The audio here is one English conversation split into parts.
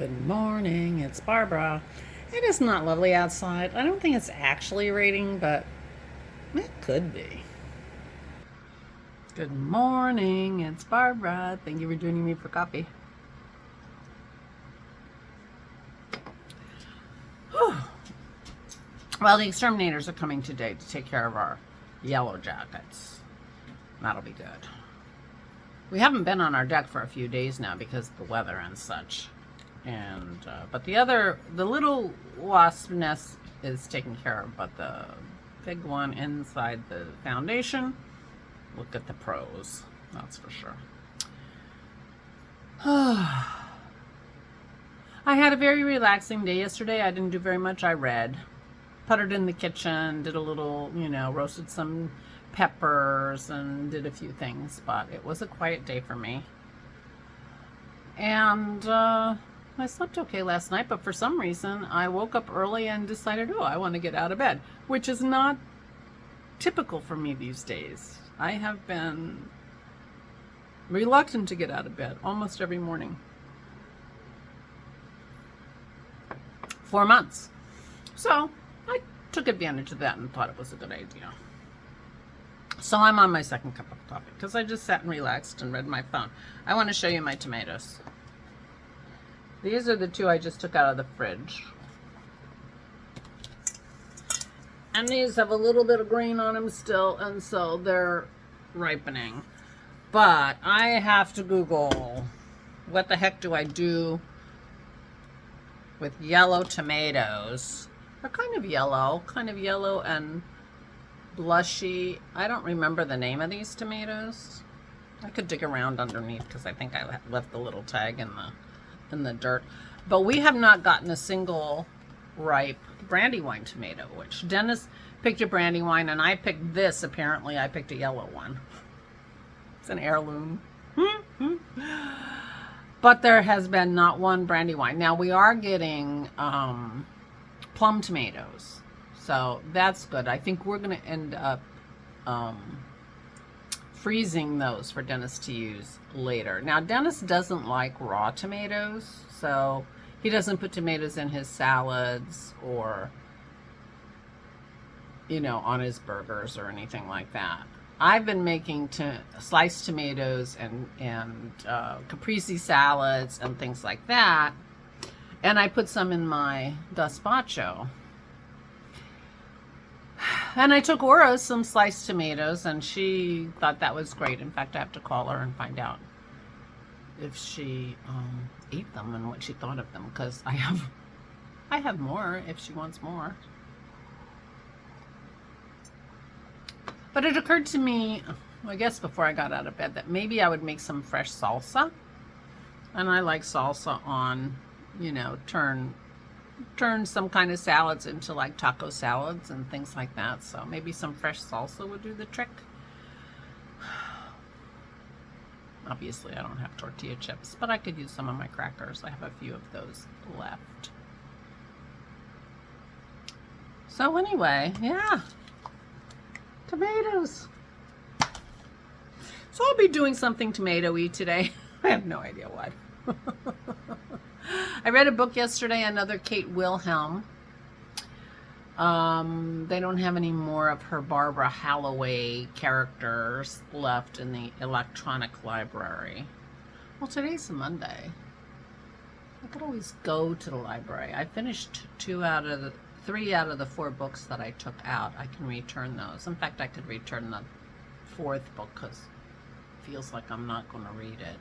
Good morning, it's Barbara. It is not lovely outside. I don't think it's actually raining, but it could be. Good morning, it's Barbara. Thank you for joining me for coffee. Well, the exterminators are coming today to take care of our yellow jackets. That'll be good. We haven't been on our deck for a few days now because of the weather and such. And but the little wasp nest is taken care of, but the big one inside the foundation, look at the pros, that's for sure. I had a very relaxing day yesterday. I didn't do very much. I read, puttered in the kitchen, did a little, roasted some peppers and did a few things, but it was a quiet day for me. And I slept okay last night, but for some reason I woke up early and decided, I want to get out of bed, which is not typical for me these days. I have been reluctant to get out of bed almost every morning for months. So I took advantage of that and thought it was a good idea. So I'm on my second cup of coffee because I just sat and relaxed and read my phone. I want to show you my tomatoes. These are the two I just took out of the fridge. And these have a little bit of green on them still, and so they're ripening. But I have to Google, what the heck do I do with yellow tomatoes? They're kind of yellow and blushy. I don't remember the name of these tomatoes. I could dig around underneath because I think I left the little tag in the dirt. But we have not gotten a single ripe brandywine tomato, which Dennis picked a brandywine and I picked this. Apparently I picked a yellow one. It's an heirloom. But there has been not one brandywine. Now we are getting plum tomatoes, so that's good. I think we're going to end up freezing those for Dennis to use later. Now Dennis doesn't like raw tomatoes, so he doesn't put tomatoes in his salads or on his burgers or anything like that. I've been making sliced tomatoes and caprese salads and things like that, and I put some in my gazpacho. And I took Aura some sliced tomatoes, and she thought that was great. In fact, I have to call her and find out if she ate them and what she thought of them, because I have more if she wants more. But it occurred to me, I guess before I got out of bed, that maybe I would make some fresh salsa. And I like salsa on, turn some kind of salads into like taco salads and things like that. So maybe some fresh salsa would do the trick. Obviously I don't have tortilla chips, but I could use some of my crackers. I have a few of those left. So anyway, yeah, tomatoes. So I'll be doing something tomato-y today. I have no idea what. I read a book yesterday, another Kate Wilhelm. They don't have any more of her Barbara Halloway characters left in the electronic library. Well, today's a Monday. I could always go to the library. I finished 3 out of the 4 books that I took out. I can return those. In fact, I could return the 4th book because it feels like I'm not going to read it.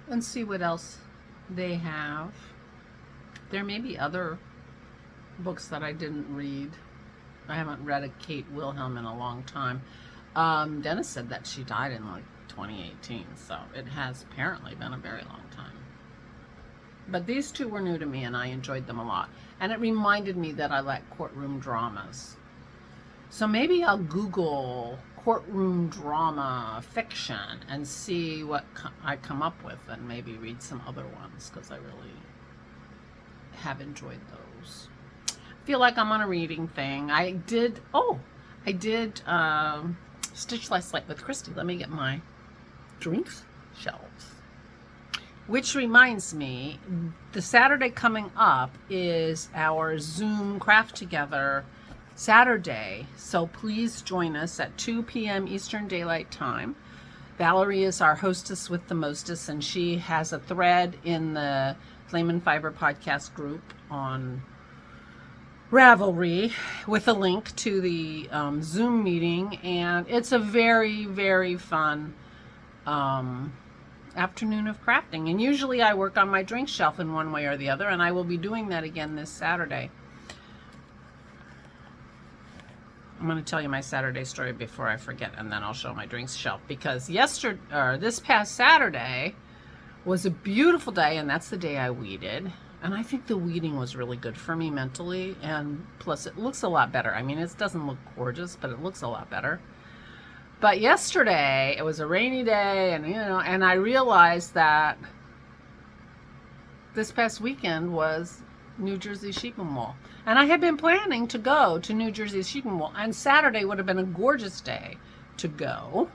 And see what else they have. There may be other books that I didn't read. I haven't read a Kate Wilhelm in a long time. Dennis said that she died in like 2018, so it has apparently been a very long time. But these two were new to me and I enjoyed them a lot. And it reminded me that I like courtroom dramas. So maybe I'll Google courtroom drama fiction and see what I come up with, and maybe read some other ones because I really have enjoyed those. I feel like I'm on a reading thing. I did Stitch Slice Light with Christy. Let me get my drinks shelves. Which reminds me, the Saturday coming up is our Zoom Craft Together Saturday. So please join us at 2 p.m. Eastern Daylight Time. Valerie is our hostess with the mostest, and she has a thread in the Flame and Fiber podcast group on Ravelry with a link to the Zoom meeting, and it's a very, very fun afternoon of crafting. And usually I work on my drink shelf in one way or the other, and I will be doing that again this Saturday. I'm going to tell you my Saturday story before I forget, and then I'll show my drinks shelf, because this past Saturday was a beautiful day, and that's the day I weeded. And I think the weeding was really good for me mentally, and plus it looks a lot better. I mean, it doesn't look gorgeous, but it looks a lot better. But yesterday, it was a rainy day, and and I realized that this past weekend was New Jersey Sheep and Wool. And I had been planning to go to New Jersey Sheep and Wool, and Saturday would have been a gorgeous day to go.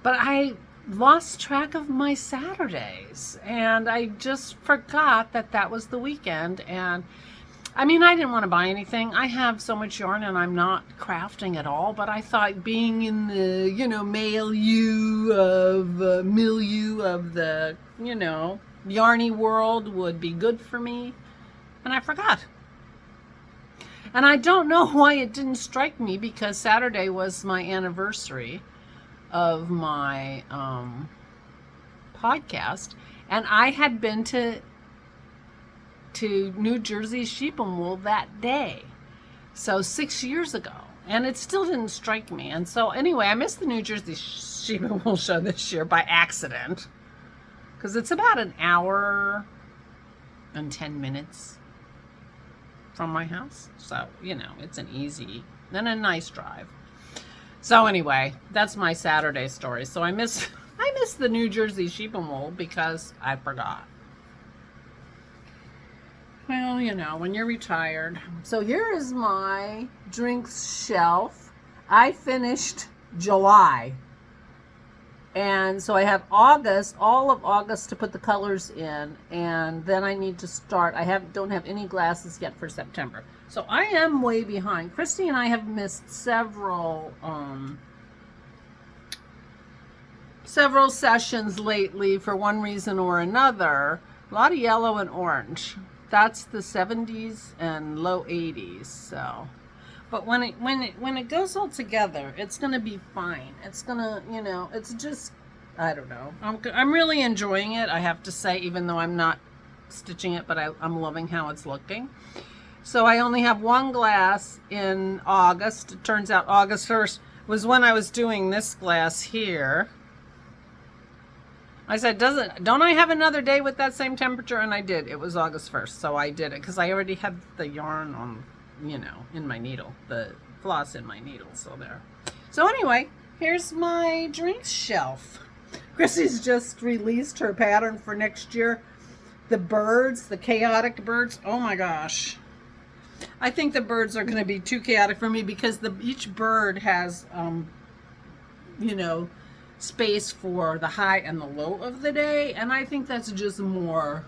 But I lost track of my Saturdays, and I just forgot that that was the weekend. And I mean, I didn't want to buy anything. I have so much yarn, and I'm not crafting at all, but I thought being in the, milieu of the, yarny world would be good for me, and I forgot. And I don't know why it didn't strike me, because Saturday was my anniversary of my podcast, and I had been to New Jersey Sheep and Wool that day, so 6 years ago, and it still didn't strike me. And so anyway, I missed the New Jersey Sheep and Wool show this year by accident, because it's about an hour and 10 minutes from my house, so it's an easy and a nice drive. So anyway, that's my Saturday story. So I miss the New Jersey Sheep and Wool because I forgot. Well, when you're retired. So here is my drinks shelf. I finished July. And so I have August, all of August to put the colors in, and then I need to start. I don't have any glasses yet for September. So I am way behind. Christy and I have missed several sessions lately for one reason or another. A lot of yellow and orange. That's the 70s and low 80s. So, but when it goes all together, it's gonna be fine. It's gonna, it's just, I don't know. I'm really enjoying it, I have to say, even though I'm not stitching it, but I'm loving how it's looking. So I only have one glass in August. It turns out August 1st was when I was doing this glass here. I said, don't I have another day with that same temperature? And I did. It was August 1st, so I did it because I already had the yarn on, in my needle, the floss in my needle, so there. So anyway, here's my drinks shelf. Chrissy's just released her pattern for next year. The birds, the chaotic birds, oh my gosh. I think the birds are going to be too chaotic for me because each bird has, space for the high and the low of the day, and I think that's just more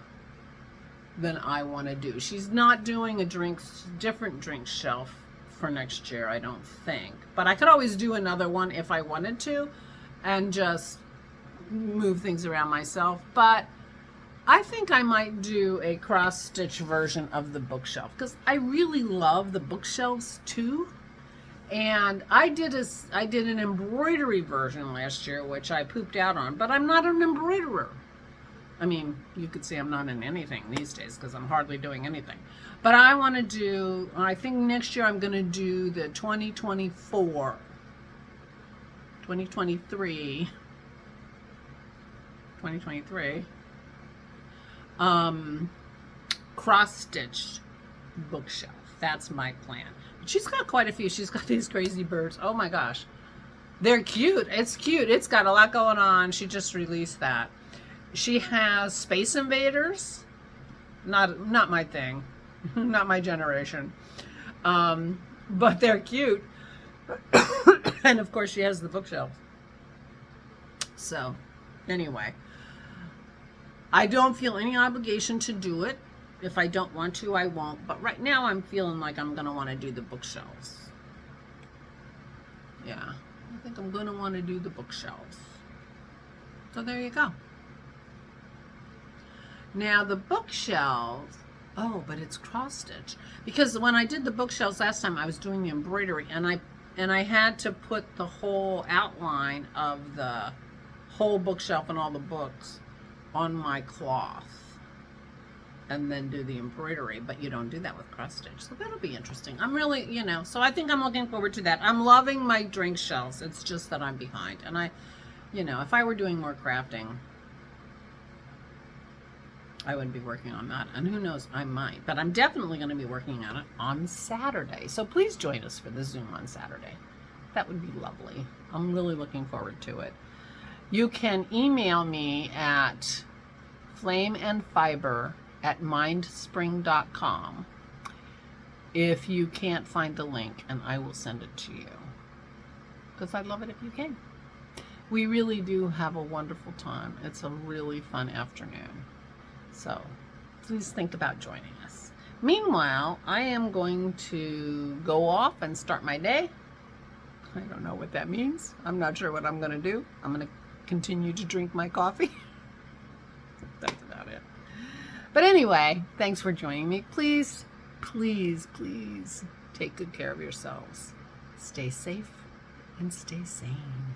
than I want to do. She's not doing a different drink shelf for next year, I don't think, but I could always do another one if I wanted to and just move things around myself. But I think I might do a cross stitch version of the bookshelf because I really love the bookshelves too. And I did an embroidery version last year, which I pooped out on, but I'm not an embroiderer. I mean, you could say I'm not in anything these days because I'm hardly doing anything. But I want to do, I think next year I'm going to do the 2023 cross-stitched bookshelf. That's my plan. She's got quite a few. She's got these crazy birds. Oh my gosh. They're cute. It's cute. It's got a lot going on. She just released that. She has Space Invaders. Not my thing. Not my generation. But they're cute. And of course she has the bookshelf. So anyway, I don't feel any obligation to do it. If I don't want to, I won't. But right now I'm feeling like I'm going to want to do the bookshelves. Yeah, I think I'm going to want to do the bookshelves. So there you go. Now the bookshelves, oh, but it's cross stitch. Because when I did the bookshelves last time, I was doing the embroidery, and I had to put the whole outline of the whole bookshelf and all the books on my cloth and then do the embroidery, but you don't do that with cross stitch. So that'll be interesting. I'm really, you know, so I think I'm looking forward to that. I'm loving my drink shelves. It's just that I'm behind. And I, you know, if I were doing more crafting, I would be working on that. And who knows, I might. But I'm definitely going to be working on it on Saturday. So please join us for the Zoom on Saturday. That would be lovely. I'm really looking forward to it. You can email me at flameandfiber@mindspring.com if you can't find the link, and I will send it to you. Because I'd love it if you can. We really do have a wonderful time. It's a really fun afternoon. So please think about joining us. Meanwhile, I am going to go off and start my day. I don't know what that means. I'm not sure what I'm going to do. I'm going to continue to drink my coffee. That's about it. But anyway, thanks for joining me. Please, please, please take good care of yourselves. Stay safe and stay sane.